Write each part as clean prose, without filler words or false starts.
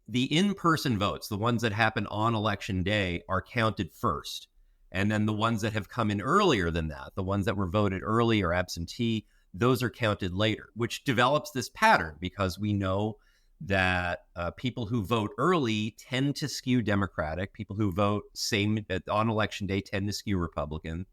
the in-person votes, the ones that happen on election day, are counted first. And then the ones that have come in earlier than that, the ones that were voted early or absentee, those are counted later, which develops this pattern because we know that people who vote early tend to skew Democratic. People who vote same on election day tend to skew Republican.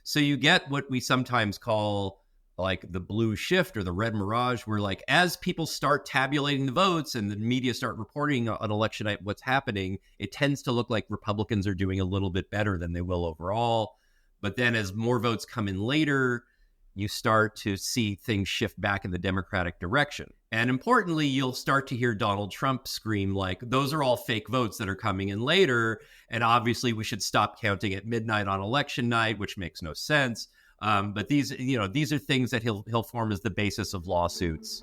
So you get what we sometimes call like the blue shift or the red mirage, where like as people start tabulating the votes and the media start reporting on election night what's happening, it tends to look like Republicans are doing a little bit better than they will overall. But then as more votes come in later, you start to see things shift back in the Democratic direction. And importantly, you'll start to hear Donald Trump scream like, those are all fake votes that are coming in later. And obviously we should stop counting at midnight on election night, which makes no sense. But these are things that he'll form as the basis of lawsuits.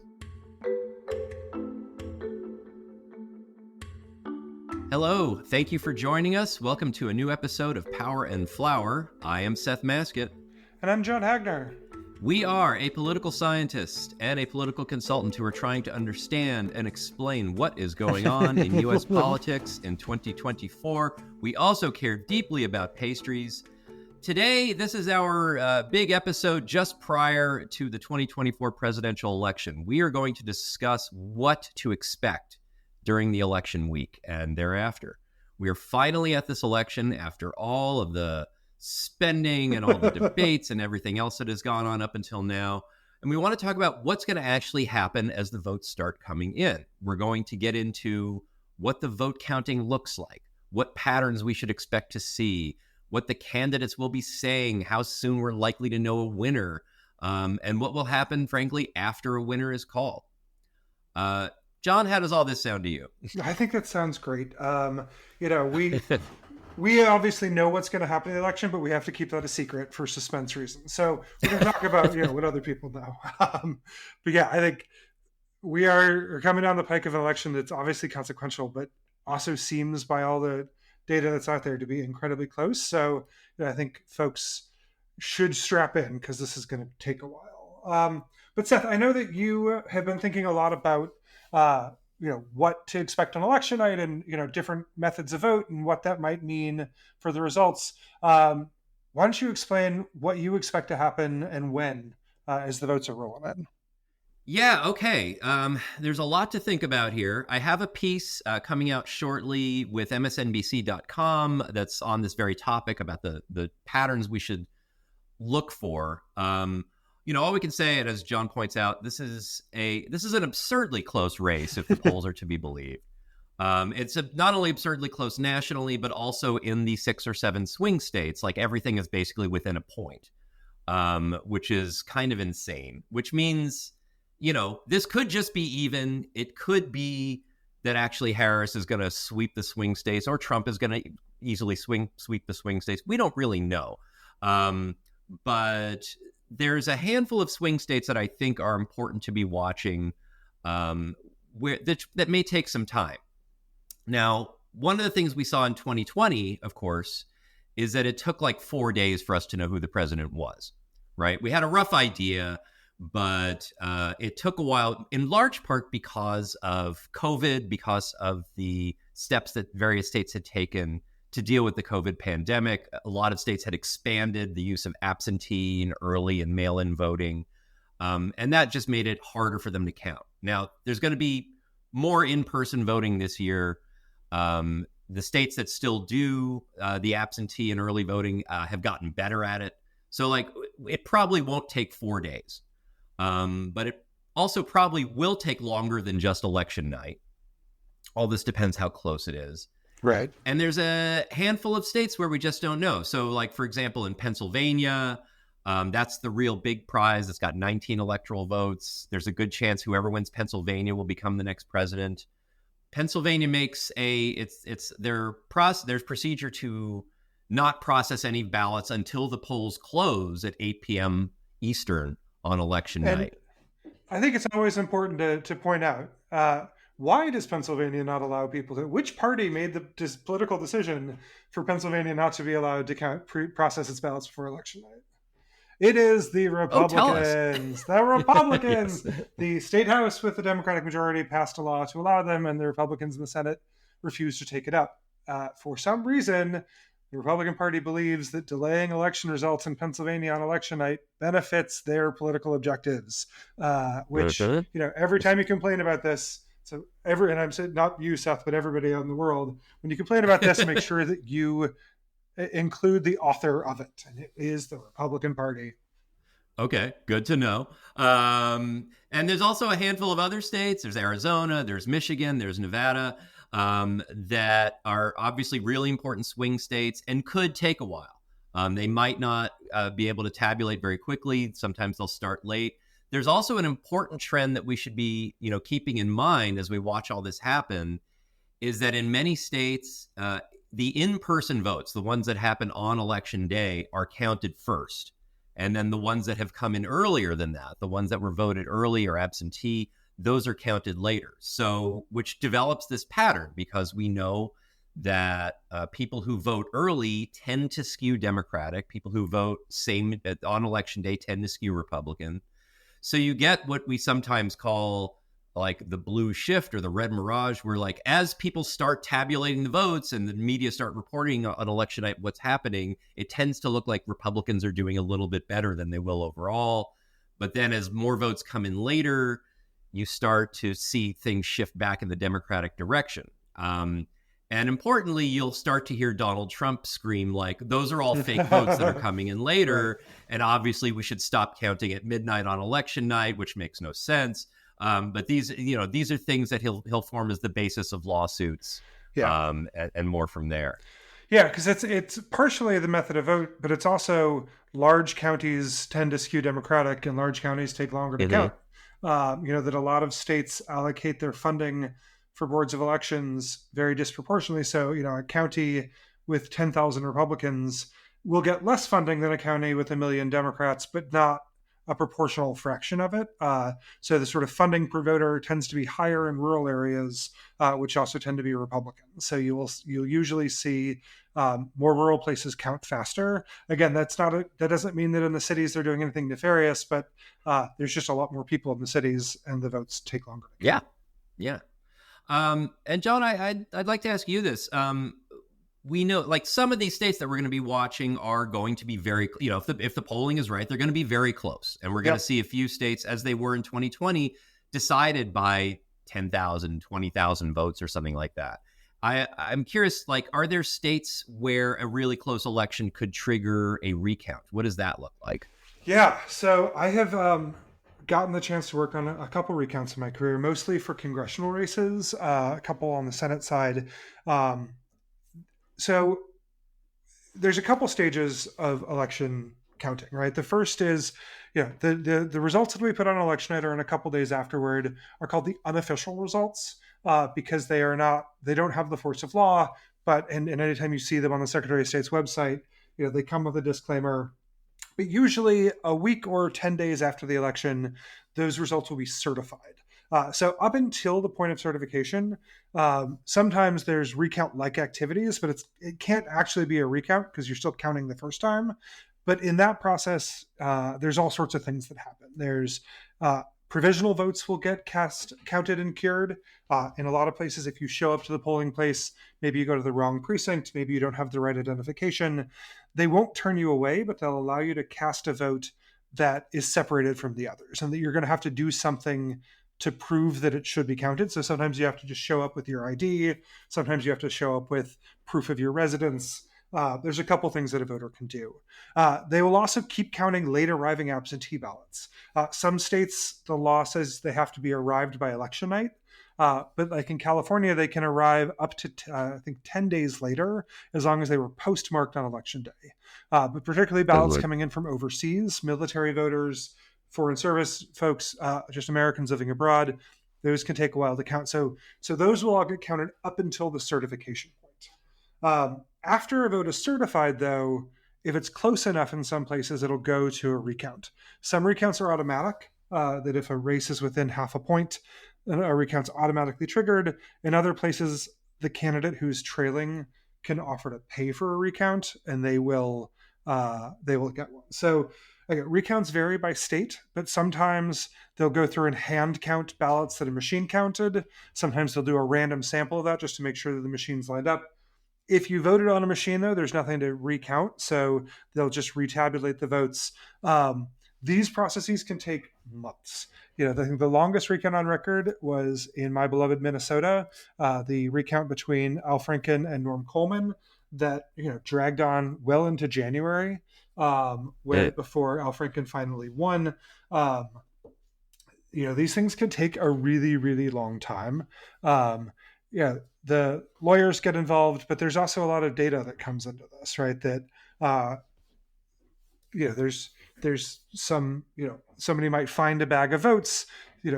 Hello, thank you for joining us. Welcome to a new episode of Power and Flower. I am Seth Maskett. And I'm John Hagner. We are a political scientist and a political consultant who are trying to understand and explain what is going on in U.S. politics in 2024. We also care deeply about pastries. Today, this is our big episode just prior to the 2024 presidential election. We are going to discuss what to expect during the election week and thereafter. We are finally at this election after all of the spending and all the debates and everything else that has gone on up until now. And we want to talk about what's going to actually happen as the votes start coming in. We're going to get into what the vote counting looks like, what patterns we should expect to see, what the candidates will be saying, how soon we're likely to know a winner, and what will happen, frankly, after a winner is called. John, how does all this sound to you? I think that sounds great. We obviously know what's going to happen in the election, but we have to keep that a secret for suspense reasons. So we're going to talk about what other people know. But yeah, I think we are coming down the pike of an election that's obviously consequential, but also seems by all the data that's out there to be incredibly close. So I think folks should strap in because this is going to take a while. But Seth, I know that you have been thinking a lot about what to expect on election night and, different methods of vote and what that might mean for the results. Why don't you explain what you expect to happen and when as the votes are rolling in? Yeah, okay. There's a lot to think about here. I have a piece coming out shortly with MSNBC.com that's on this very topic about the patterns we should look for. All we can say, and as John points out, this is an absurdly close race if the polls are to be believed. It's not only absurdly close nationally, but also in the 6 or 7 swing states. Like everything is basically within a point, which is kind of insane. Which means, this could just be even. It could be that actually Harris is going to sweep the swing states, or Trump is going to easily sweep the swing states. We don't really know, but there's a handful of swing states that I think are important to be watching that may take some time. Now, one of the things we saw in 2020, of course, is that it took like 4 days for us to know who the president was, right? We had a rough idea, but it took a while, in large part because of COVID, because of the steps that various states had taken to deal with the COVID pandemic. A lot of states had expanded the use of absentee and early and mail-in voting, and that just made it harder for them to count. Now, there's going to be more in-person voting this year. The states that still do the absentee and early voting have gotten better at it. So, it probably won't take 4 days, but it also probably will take longer than just election night. All this depends how close it is. Right. And there's a handful of states where we just don't know. So for example, in Pennsylvania, that's the real big prize. It's got 19 electoral votes. There's a good chance whoever wins Pennsylvania will become the next president. Pennsylvania makes their procedure to not process any ballots until the polls close at 8 p.m. Eastern on election night. I think it's always important to point out, why does Pennsylvania not allow people to? Which party made the political decision for Pennsylvania not to be allowed to process its ballots before election night? It is the Oh, tell us. Republicans. The Republicans. Yes. The state house with the Democratic majority passed a law to allow them, and the Republicans in the Senate refused to take it up. For some reason, the Republican Party believes that delaying election results in Pennsylvania on election night benefits their political objectives. Which, every time you complain about this, and I'm saying not you, Seth, but everybody out in the world, when you complain about this, make sure that you include the author of it, and it is the Republican Party. Okay, good to know. And there's also a handful of other states. There's Arizona, there's Michigan, there's Nevada, that are obviously really important swing states and could take a while. They might not be able to tabulate very quickly. Sometimes they'll start late. There's also an important trend that we should be, keeping in mind as we watch all this happen, is that in many states, the in-person votes, the ones that happen on election day, are counted first. And then the ones that have come in earlier than that, the ones that were voted early or absentee, those are counted later. So, which develops this pattern, because we know that people who vote early tend to skew Democratic. People who vote same on election day tend to skew Republican. So you get what we sometimes call like the blue shift or the red mirage, where like as people start tabulating the votes and the media start reporting on election night what's happening, it tends to look like Republicans are doing a little bit better than they will overall. But then as more votes come in later, you start to see things shift back in the Democratic direction. And importantly, you'll start to hear Donald Trump scream like, those are all fake votes that are coming in later. Right. And obviously we should stop counting at midnight on election night, which makes no sense. But these are things that he'll form as the basis of lawsuits, and more from there. Yeah, because it's partially the method of vote, but it's also large counties tend to skew Democratic, and large counties take longer to count. That a lot of states allocate their funding for boards of elections very disproportionately. So, a county with 10,000 Republicans will get less funding than a county with 1 million Democrats, but not a proportional fraction of it. So the sort of funding per voter tends to be higher in rural areas, which also tend to be Republican. So you'll usually see more rural places count faster. Again, that doesn't mean that in the cities they're doing anything nefarious, but there's just a lot more people in the cities, and the votes take longer. Yeah. And John, I'd like to ask you this. We know, like, some of these states that we're going to be watching are going to be very, if the polling is right, they're going to be very close. And we're going to see a few states, as they were in 2020, decided by 10,000, 20,000 votes or something like that. I'm curious, like, are there states where a really close election could trigger a recount? What does that look like? Yeah, so I have gotten the chance to work on a couple recounts in my career, mostly for congressional races, a couple on the Senate side. So there's a couple stages of election counting, right? The first is, the results that we put on election night or in a couple days afterward are called the unofficial results, because they don't have the force of law. But and anytime you see them on the Secretary of State's website, they come with a disclaimer. But usually a week or 10 days after the election, those results will be certified. So up until the point of certification, sometimes there's recount-like activities, but it can't actually be a recount because you're still counting the first time. But in that process, there's all sorts of things that happen. There's provisional votes will get counted and cured. In a lot of places, if you show up to the polling place, maybe you go to the wrong precinct, maybe you don't have the right identification, they won't turn you away, but they'll allow you to cast a vote that is separated from the others, and that you're going to have to do something to prove that it should be counted. So sometimes you have to just show up with your ID. Sometimes you have to show up with proof of your residence. There's a couple things that a voter can do. They will also keep counting late arriving absentee ballots. Some states, the law says they have to be arrived by election night. But like in California, they can arrive up to, I think, 10 days later, as long as they were postmarked on election day. But particularly ballots coming in from overseas, military voters, foreign service folks, just Americans living abroad, those can take a while to count. So those will all get counted up until the certification point. After a vote is certified, though, if it's close enough in some places, it'll go to a recount. Some recounts are automatic, that if a race is within half a point, a recount's automatically triggered. In other places, the candidate who's trailing can offer to pay for a recount, and they will get one. So Okay, recounts vary by state, but sometimes they'll go through and hand count ballots that are machine counted. Sometimes they'll do a random sample of that just to make sure that the machine's lined up. If you voted on a machine, though, there's nothing to recount, so they'll just retabulate the votes. These processes can take months. I think the longest recount on record was in my beloved Minnesota, the recount between Al Franken and Norm Coleman that dragged on well into January, Yeah. before Al Franken finally won. Um, these things can take a really, really long time. Yeah, the lawyers get involved, but there's also a lot of data that comes into this, right? That uh, there's some somebody might find a bag of votes.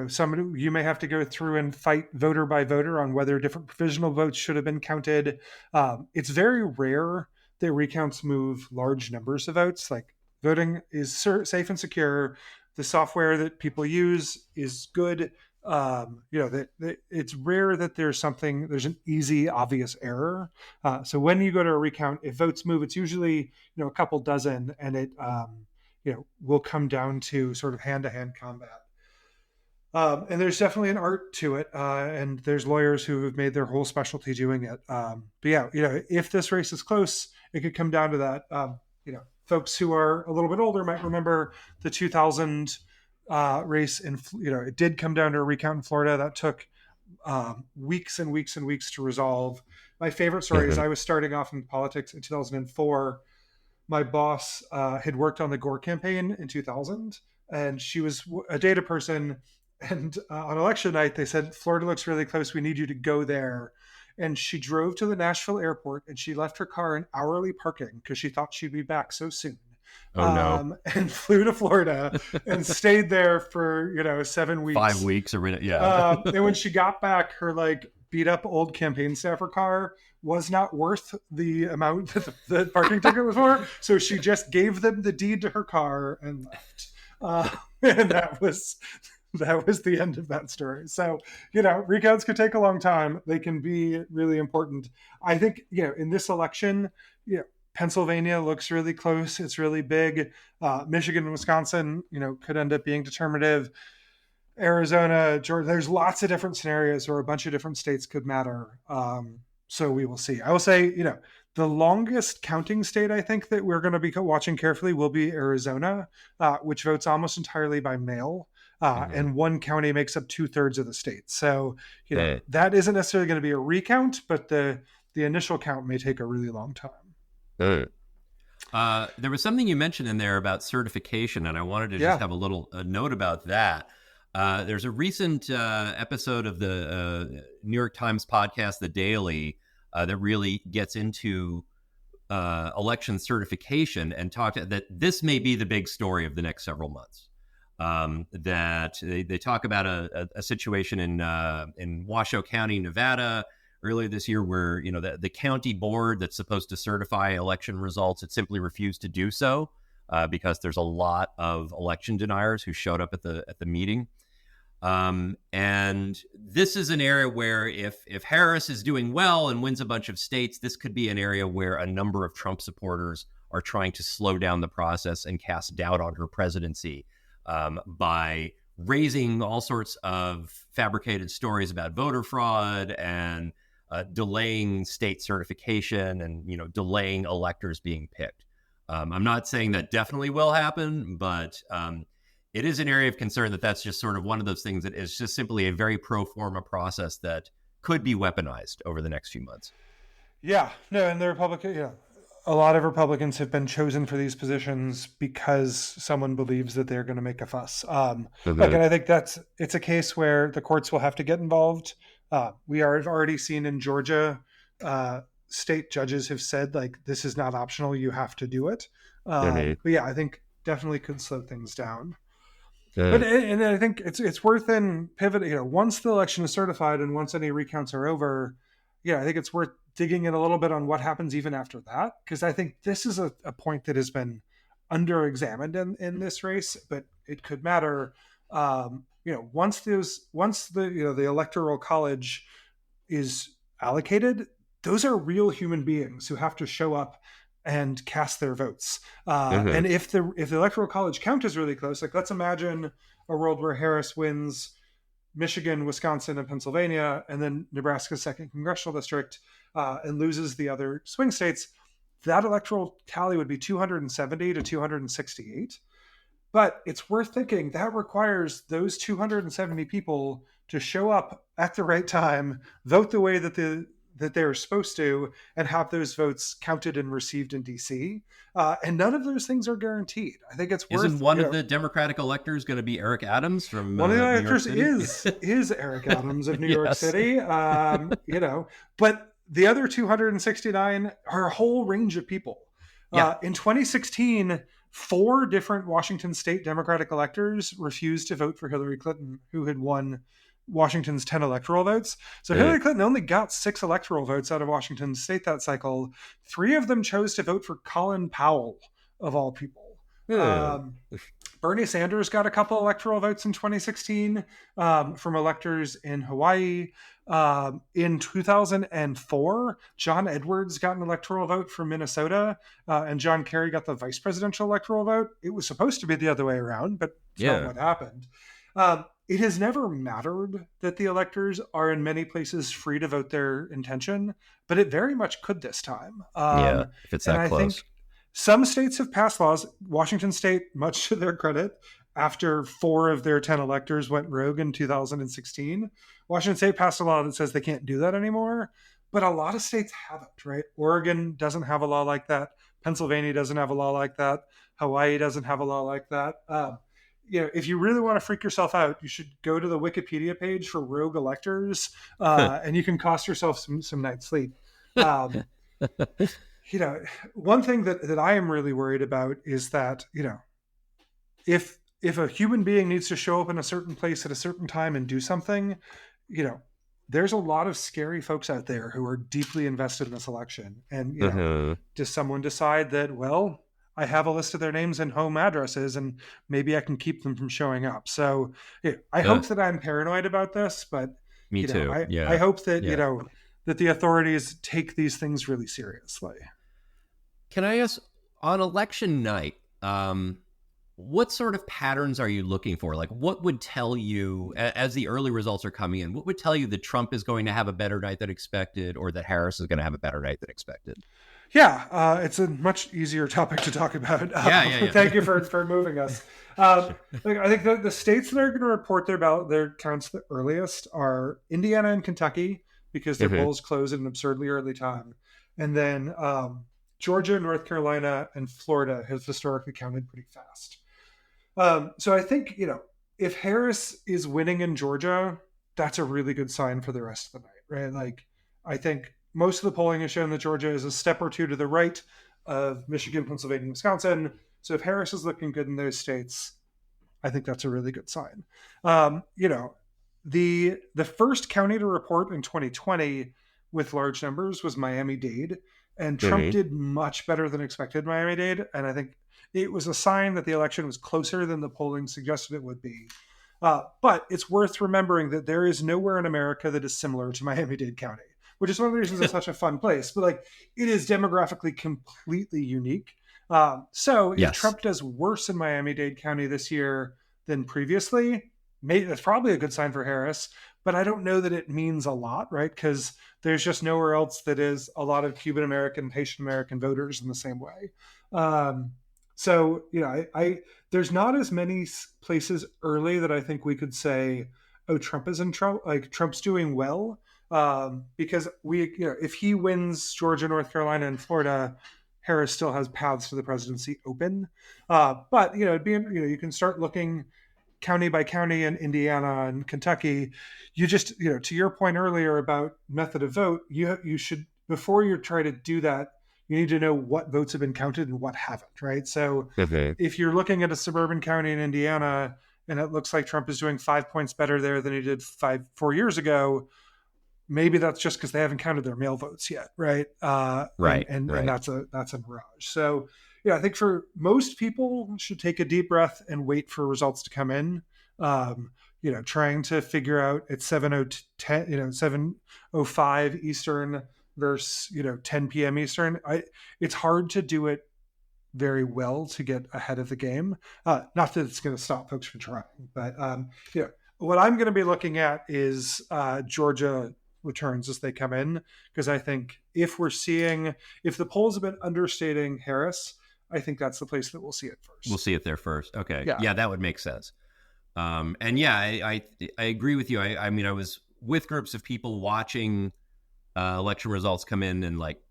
Somebody, you may have to go through and fight voter by voter on whether different provisional votes should have been counted. It's very rare that recounts move large numbers of votes. Like, voting is safe and secure. The software that people use is good. That it's rare that there's an easy, obvious error. So when you go to a recount, if votes move, it's usually a couple dozen, and it will come down to sort of hand-to-hand combat. And there's definitely an art to it, and there's lawyers who have made their whole specialty doing it. But yeah, if this race is close, it could come down to that. Folks who are a little bit older might remember the 2000 race in, it did come down to a recount in Florida that took weeks and weeks and weeks to resolve. My favorite story is I was starting off in politics in 2004. My boss had worked on the Gore campaign in 2000, and she was a data person. And on election night, they said, Florida looks really close. We need you to go there. And she drove to the Nashville airport, and she left her car in hourly parking because she thought she'd be back so soon. Oh no. And flew to Florida and stayed there for 7 weeks, 5 weeks, or yeah. And when she got back, her beat up old campaign staffer car was not worth the amount that the parking ticket was for. So she just gave them the deed to her car and left. And that was the end of that story. So, recounts could take a long time. They can be really important. I think, in this election, Pennsylvania looks really close. It's really big. Michigan and Wisconsin, could end up being determinative. Arizona, Georgia, there's lots of different scenarios where a bunch of different states could matter. So we will see. I will say, the longest counting state I think that we're going to be watching carefully will be Arizona, which votes almost entirely by mail. And one county makes up 2/3 of the state. So, that isn't necessarily going to be a recount, but the initial count may take a really long time. There was something you mentioned in there about certification, and I wanted to just have a note about that. There's a recent episode of the New York Times podcast, The Daily, that really gets into election certification and talked that this may be the big story of the next several months. That they talk about a situation in Washoe County, Nevada, earlier this year, where the county board that's supposed to certify election results, it simply refused to do so because there's a lot of election deniers who showed up at the meeting. And this is an area where if Harris is doing well and wins a bunch of states, this could be an area where a number of Trump supporters are trying to slow down the process and cast doubt on her presidency by raising all sorts of fabricated stories about voter fraud and delaying state certification and delaying electors being picked. I'm not saying that definitely will happen, but it is an area of concern that's just sort of one of those things that is just simply a very pro forma process that could be weaponized over the next few months. Yeah, no, and the Republican, a lot of Republicans have been chosen for these positions because someone believes that they're going to make a fuss. And I think it's a case where the courts will have to get involved. We are already seen in Georgia, state judges have said this is not optional; you have to do it. But yeah, I think definitely could slow things down. But and I think it's worth in pivot. Once the election is certified and once any recounts are over, I think it's worth digging in a little bit on what happens even after that, because I think this is a point that has been under-examined in this race, but it could matter. Once the electoral college is allocated, those are real human beings who have to show up and cast their votes. Mm-hmm. And if the electoral college count is really close, like let's imagine a world where Harris wins Michigan, Wisconsin, and Pennsylvania, and then Nebraska's second congressional district, and loses the other swing states, that electoral tally would be 270 to 268. But it's worth thinking that requires those 270 people to show up at the right time, vote the way that they're supposed to, and have those votes counted and received in DC. And none of those things are guaranteed. I think it's Isn't worth, one of the Democratic electors going to be Eric Adams from one of the New York actors City? is Eric Adams of New York Yes. City. But the other 269 are a whole range of people. Yeah. In 2016, 4 different Washington state Democratic electors refused to vote for Hillary Clinton, who had won Washington's 10 electoral votes. So Hillary Clinton only got 6 electoral votes out of Washington state that cycle. 3 of them chose to vote for Colin Powell, of all people. Bernie Sanders got a couple electoral votes in 2016 from electors in Hawaii. In 2004, John Edwards got an electoral vote from Minnesota, and John Kerry got the vice presidential electoral vote. It was supposed to be the other way around, but it's not what happened. It has never mattered that the electors are in many places free to vote their intention, but it very much could this time. If it's that close. Think some states have passed laws. Washington state, much to their credit, after 4 of their 10 electors went rogue in 2016, Washington state passed a law that says they can't do that anymore. But a lot of states haven't, right? Oregon doesn't have a law like that. Pennsylvania doesn't have a law like that. Hawaii doesn't have a law like that. If you really want to freak yourself out, you should go to the Wikipedia page for rogue electors, and you can cost yourself some night's sleep. One thing that I am really worried about is that, if a human being needs to show up in a certain place at a certain time and do something, there's a lot of scary folks out there who are deeply invested in this election. And, does someone decide that, well, I have a list of their names and home addresses, and maybe I can keep them from showing up? So I hope that I'm paranoid about this, but me too. I hope that, that the authorities take these things really seriously. Can I ask, on election night, what sort of patterns are you looking for? Like, what would tell you, as the early results are coming in, what would tell you that Trump is going to have a better night than expected, or that Harris is going to have a better night than expected? Yeah, it's a much easier topic to talk about. Thank you for moving us. I think the states that are going to report their counts the earliest are Indiana and Kentucky, because their polls close at an absurdly early time. And then Georgia, North Carolina, and Florida have historically counted pretty fast. So I think, if Harris is winning in Georgia, that's a really good sign for the rest of the night, right? Like, I think most of the polling has shown that Georgia is a step or two to the right of Michigan, Pennsylvania, and Wisconsin. So if Harris is looking good in those states, I think that's a really good sign. The first county to report in 2020 with large numbers was Miami-Dade, and Trump did much better than expected Miami-Dade, and I think it was a sign that the election was closer than the polling suggested it would be. But it's worth remembering that there is nowhere in America that is similar to Miami-Dade County, which is one of the reasons it's such a fun place. But it is demographically completely unique. So if Trump does worse in Miami-Dade County this year than previously, that's probably a good sign for Harris. But I don't know that it means a lot, right? Because there's just nowhere else that is a lot of Cuban American, Haitian American voters in the same way. So there's not as many places early that I think we could say, oh, Trump is in trouble. Like, Trump's doing well, because if he wins Georgia, North Carolina, and Florida, Harris still has paths to the presidency open. But you can start looking county by county in Indiana and Kentucky. You just, to your point earlier about method of vote, you should, before you try to do that, you need to know what votes have been counted and what haven't, right? So if you're looking at a suburban county in Indiana and it looks like Trump is doing 5 points better there than he did 4 years ago, maybe that's just because they haven't counted their mail votes yet, right? And that's a mirage. So I think for most people, should take a deep breath and wait for results to come in. Trying to figure out at 7:05 Eastern versus 10 p.m. Eastern. It's hard to do it very well to get ahead of the game. Not that it's going to stop folks from trying, but what I'm going to be looking at is Georgia returns as they come in, because I think if the polls have been understating Harris, I think that's the place that we'll see it first. We'll see it there first. Okay. Yeah. Yeah, that would make sense. And yeah, I agree with you. I mean, I was with groups of people watching election results come in like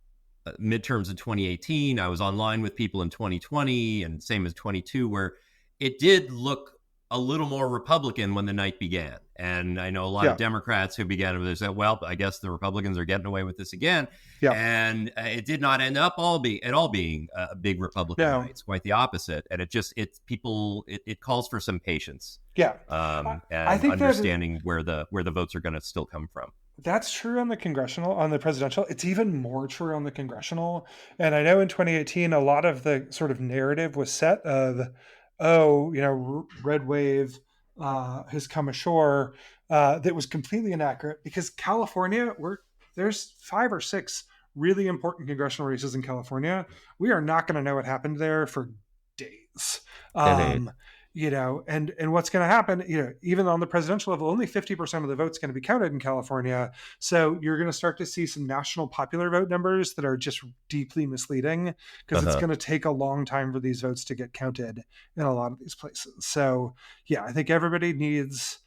midterms in 2018. I was online with people in 2020 and same as 22, where it did look a little more Republican when the night began. And I know a lot of Democrats who began with this, well, I guess the Republicans are getting away with this again. Yeah. And it did not end up being a big Republican night. It's quite the opposite. And it calls for some patience. Yeah. And I think understanding where the votes are going to still come from. That's true on the presidential. It's even more true on the congressional. And I know in 2018, a lot of the sort of narrative was set of, red wave has come ashore. That was completely inaccurate, because California, there's 5 or 6 really important congressional races in California. We are not going to know what happened there for days. And what's going to happen, even on the presidential level, only 50% of the vote's going to be counted in California. So you're going to start to see some national popular vote numbers that are just deeply misleading, because it's going to take a long time for these votes to get counted in a lot of these places. So yeah, I think everybody needs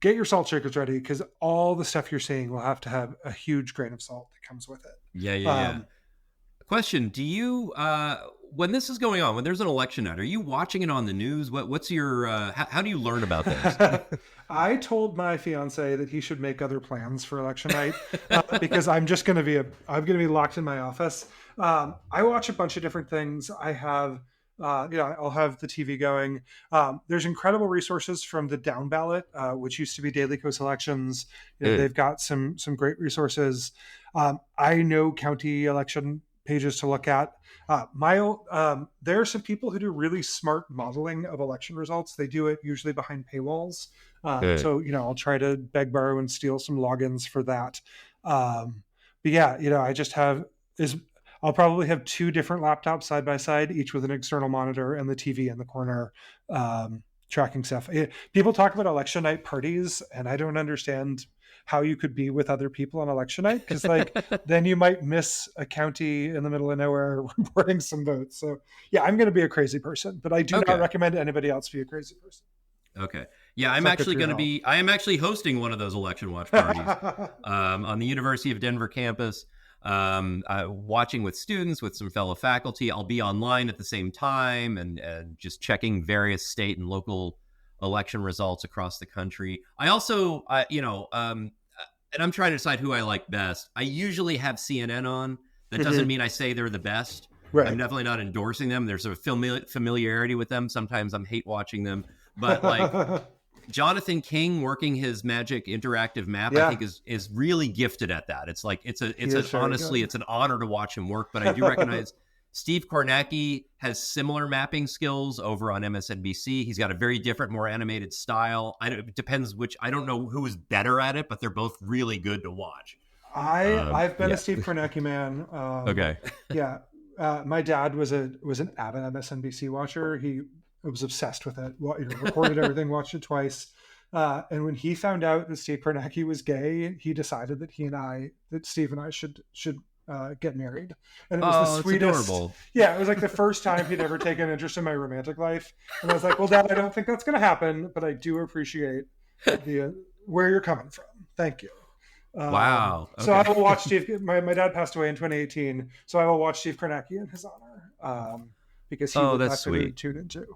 get your salt shakers ready, because all the stuff you're seeing will have to have a huge grain of salt that comes with it. Yeah. Question: do you, when this is going on, when there's an election night, are you watching it on the news? What's your, how do you learn about this? I told my fiance that he should make other plans for election night, because I'm just going to be locked in my office. I watch a bunch of different things. I have, I'll have the TV going. There's incredible resources from the Down Ballot, which used to be Daily Kos Elections. They've got some great resources. I know county election pages to look at. There are some people who do really smart modeling of election results. They do it usually behind paywalls. So, I'll try to beg, borrow, and steal some logins for that. But yeah, I'll probably have 2 different laptops side by side, each with an external monitor and the TV in the corner, tracking stuff. People talk about election night parties, and I don't understand how you could be with other people on election night, because then you might miss a county in the middle of nowhere reporting some votes. So yeah, I'm going to be a crazy person, but I do not recommend anybody else be a crazy person. Okay. Yeah, I am actually hosting one of those election watch parties on the University of Denver campus. Watching with students, with some fellow faculty. I'll be online at the same time and just checking various state and local election results across the country. I also, and I'm trying to decide who I like best. I usually have CNN on. That doesn't mean I say they're the best. Right. I'm definitely not endorsing them. There's a familiarity with them. Sometimes I'm hate watching them. But like Jonathan King working his magic interactive map, I think is really gifted at that. It's like it's an honor to watch him work. But I do recognize Steve Kornacki has similar mapping skills over on MSNBC. He's got a very different, more animated style. It depends which. I don't know who is better at it, but they're both really good to watch. I've been a Steve Kornacki man. Okay. Yeah. My dad was an avid MSNBC watcher. He was obsessed with it. Recorded everything, watched it twice. And when he found out that Steve Kornacki was gay, he decided that Steve and I should get married. And it was the sweetest. Adorable. Yeah, it was like the first time he'd ever taken interest in my romantic life. And I was like, well, Dad, I don't think that's going to happen, but I do appreciate where you're coming from. Thank you. Wow. Okay. So I will watch Steve. My dad passed away in 2018, so I will watch Steve Kornacki in his honor, because he was actually tuned into.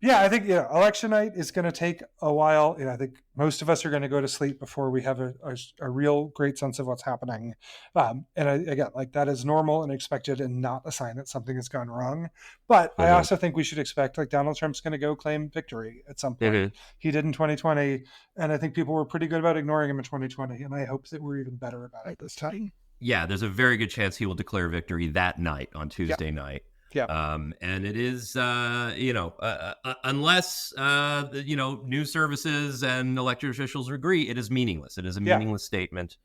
Yeah, I think election night is going to take a while. I think most of us are going to go to sleep before we have a real great sense of what's happening. And again, like that is normal and expected, and not a sign that something has gone wrong. But I also think we should expect like Donald Trump's going to go claim victory at some point. He did in 2020, and I think people were pretty good about ignoring him in 2020. And I hope that we're even better about it this time. Yeah, there's a very good chance he will declare victory that night on Tuesday night. Yeah. And it is, unless, news services and elected officials agree, it is meaningless. It is a meaningless statement.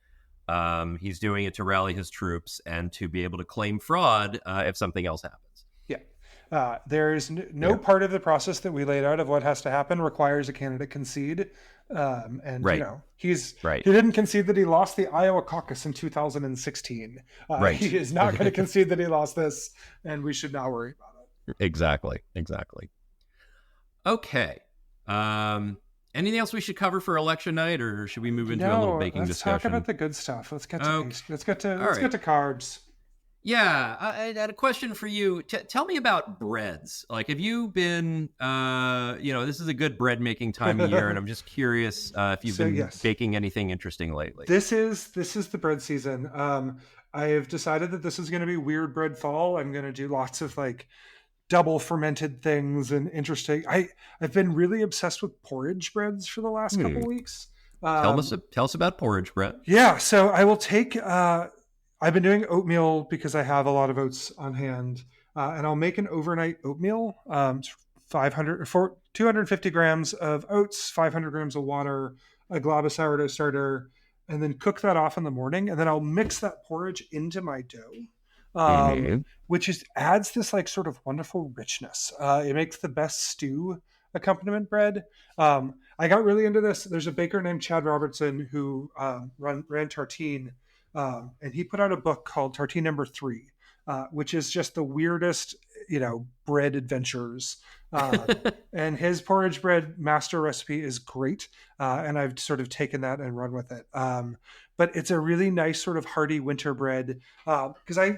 He's doing it to rally his troops and to be able to claim fraud if something else happens. Yeah. There's no Yeah. part of the process that we laid out of what has to happen requires a candidate concede. And, Right. he Right. didn't concede that he lost the Iowa caucus in 2016. Right. He is not going to concede that he lost this, and we should not worry about it. Exactly. Okay. Anything else we should cover for election night, or should we move into a little baking let's discussion? Talk about the good stuff. Let's get to Okay. let's get to carbs. Yeah, I had a question for you. Tell me about breads. Like, have you been, this is a good bread making time of year, and I'm just curious if you've been baking anything interesting lately. This is the bread season. I have decided that this is going to be weird bread fall. I'm going to do lots of like double fermented things and interesting. I've been really obsessed with porridge breads for the last couple weeks. Tell us about porridge bread. Yeah, so I will take. I've been doing oatmeal because I have a lot of oats on hand, and I'll make an overnight oatmeal. 250 grams of oats, 500 grams of water, a glob of sourdough starter, and then cook that off in the morning. And then I'll mix that porridge into my dough, which adds this like sort of wonderful richness. It makes the best stew accompaniment bread. I got really into this. There's a baker named Chad Robertson who ran Tartine. And he put out a book called Tartine Number 3, which is just the weirdest, bread adventures. And his porridge bread master recipe is great. And I've sort of taken that and run with it. But it's a really nice sort of hearty winter bread. Because I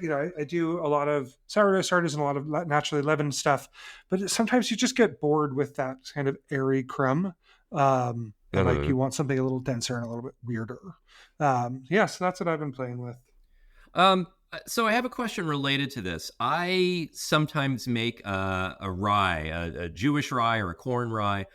do a lot of sourdough starters and a lot of naturally leavened stuff. But sometimes you just get bored with that kind of airy crumb. And like you want something a little denser and a little bit weirder. So that's what I've been playing with. So I have a question related to this. I sometimes make a rye, a Jewish rye or a corn rye.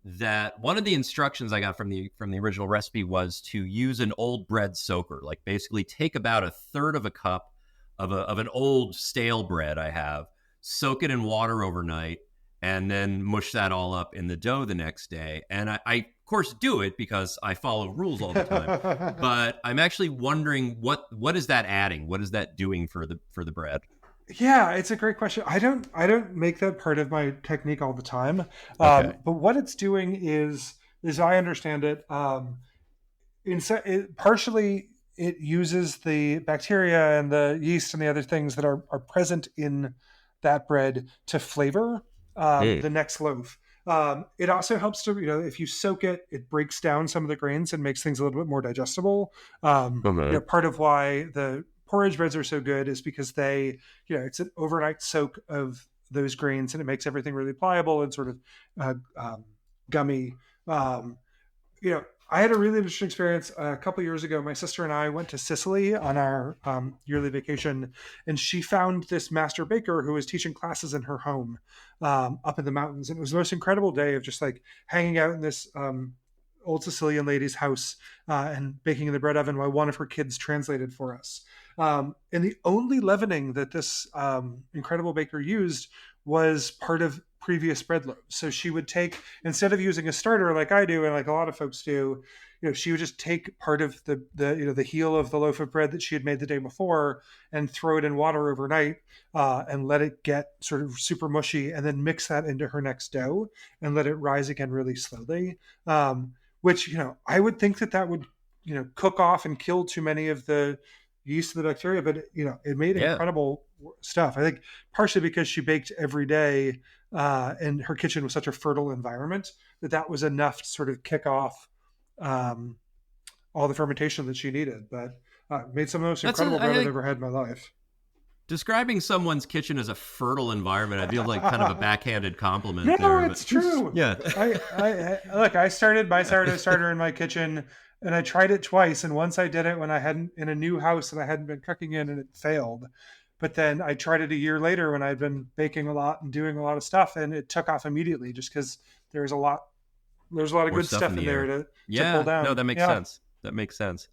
That one of the instructions I got from the original recipe was to use an old bread soaker, like basically take about a third of a cup of an old stale bread I have, soak it in water overnight, and then mush that all up in the dough the next day. And I of course do it because I follow rules all the time. But I'm actually wondering what is that adding? What is that doing for the bread? Yeah, it's a great question. I don't make that part of my technique all the time. Okay. But what it's doing is, as I understand it, partially it uses the bacteria and the yeast and the other things that are present in that bread to flavor the next loaf. It also helps to, if you soak it, it breaks down some of the grains and makes things a little bit more digestible. Part of why the porridge breads are so good is because they, it's an overnight soak of those grains and it makes everything really pliable and sort of gummy. I had a really interesting experience a couple years ago. My sister and I went to Sicily on our yearly vacation, and she found this master baker who was teaching classes in her home up in the mountains. And it was the most incredible day of just like hanging out in this old Sicilian lady's house and baking in the bread oven while one of her kids translated for us. And the only leavening that this incredible baker used was part of previous bread loaves. So she would take, instead of using a starter like I do and like a lot of folks do, she would just take part of the heel of the loaf of bread that she had made the day before and throw it in water overnight and let it get sort of super mushy, and then mix that into her next dough and let it rise again really slowly. Which, I would think that would, cook off and kill too many of the yeast of the bacteria, but it made incredible stuff. I think partially because she baked every day and her kitchen was such a fertile environment that was enough to sort of kick off all the fermentation that she needed. But made some of the most incredible bread I've ever had in my life. Describing someone's kitchen as a fertile environment, I feel like kind of a backhanded compliment. No, it's true. Yeah. I started my sourdough starter in my kitchen, and I tried it twice. And once I did it when I hadn't in a new house that I hadn't been cooking in, and it failed. But then I tried it a year later when I'd been baking a lot and doing a lot of stuff, and it took off immediately just because there's a lot of good stuff in there to pull down. No, that makes sense. That makes sense.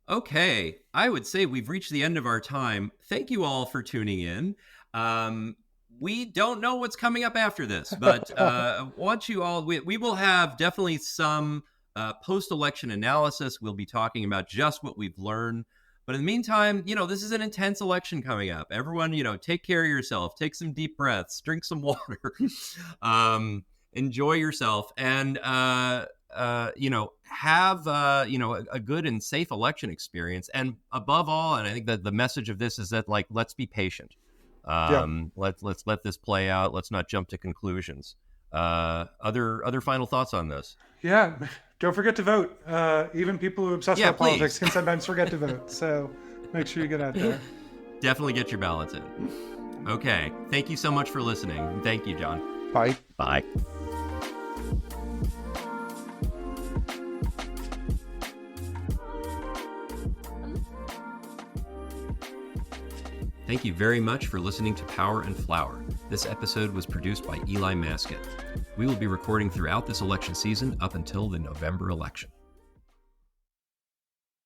Okay, I would say we've reached the end of our time. Thank you all for tuning in. We don't know what's coming up after this, but want you all, we will have definitely some post-election analysis. We'll be talking about just what we've learned. But in the meantime, this is an intense election coming up. Everyone, take care of yourself. Take some deep breaths. Drink some water. Enjoy yourself. And, have, a good and safe election experience. And above all, and I think that the message of this is that, let's be patient. Let's let this play out. Let's not jump to conclusions. Other final thoughts on this? Yeah. Don't forget to vote. Even people who obsess about politics can sometimes forget to vote. So make sure you get out there. Definitely get your ballots in. Okay. Thank you so much for listening. Thank you, John. Bye. Bye. Thank you very much for listening to Power and Flower. This episode was produced by Eli Maskett. We will be recording throughout this election season up until the November election.